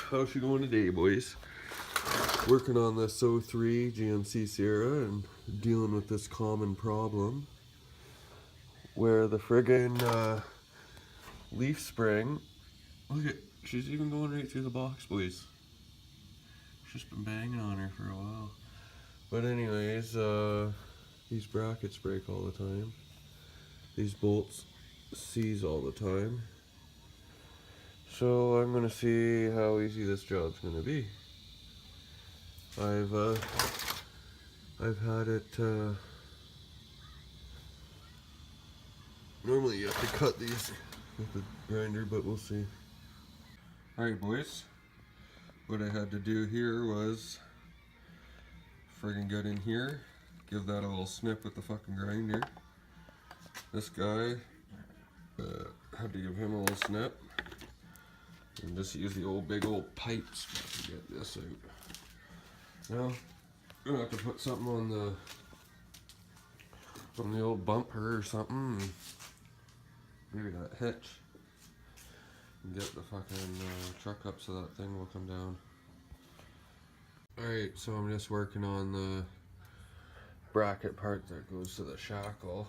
How's she going today, boys? Working on this 03 GMC Sierra and dealing with this common problem where the friggin' leaf spring, look at, she's even going right through the box, boys. She's been banging on her for a while. But anyways, these brackets break all the time. These bolts seize all the time. So I'm gonna see how easy this job's gonna be. I've had it, normally you have to cut these with the grinder, but we'll see. Alright boys, what I had to do here was friggin' get in here, give that a little snip with the fucking grinder. This guy, had to give him a little snip. And just use the old big old pipes to get this out. Now, I'm gonna have to put something on the old bumper or something. Maybe that hitch. And get the fucking truck up so that thing will come down. Alright, so I'm just working on the bracket part that goes to the shackle.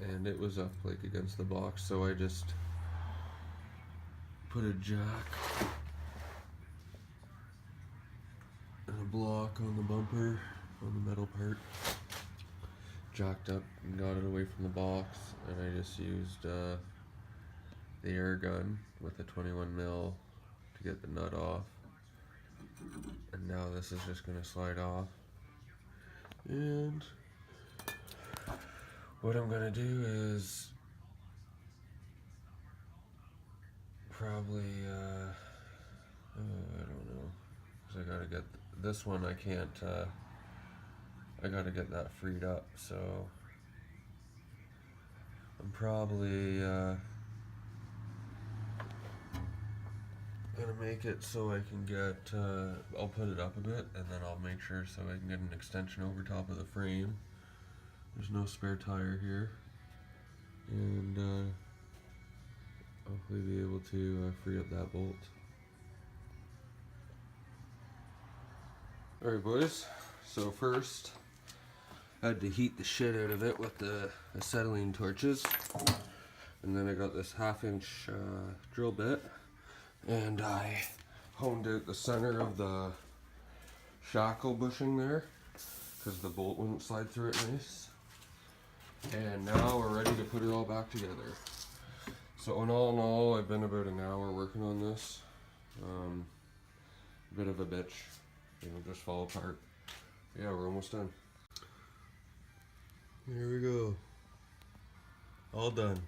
And it was up like against the box, so I just put a jack and a block on the bumper, on the metal part. Jacked up and got it away from the box, and I just used the air gun with a 21 mil to get the nut off. And now this is just going to slide off. And what I'm going to do is probably, I don't know, because I gotta get this one, I can't, I gotta get that freed up, so I'm probably gonna make it so I can get, I'll put it up a bit, and then I'll make sure so I can get an extension over top of the frame. There's no spare tire here, and hopefully be able to free up that bolt. Alright boys, so first I had to heat the shit out of it with the acetylene torches, and then I got this 1/2-inch drill bit, and I honed out the center of the shackle bushing there because the bolt wouldn't slide through it nice. And now we're ready to put it all back together. So in all, I've been about an hour working on this. Bit of a bitch, just fall apart. Yeah, we're almost done. Here we go. All done.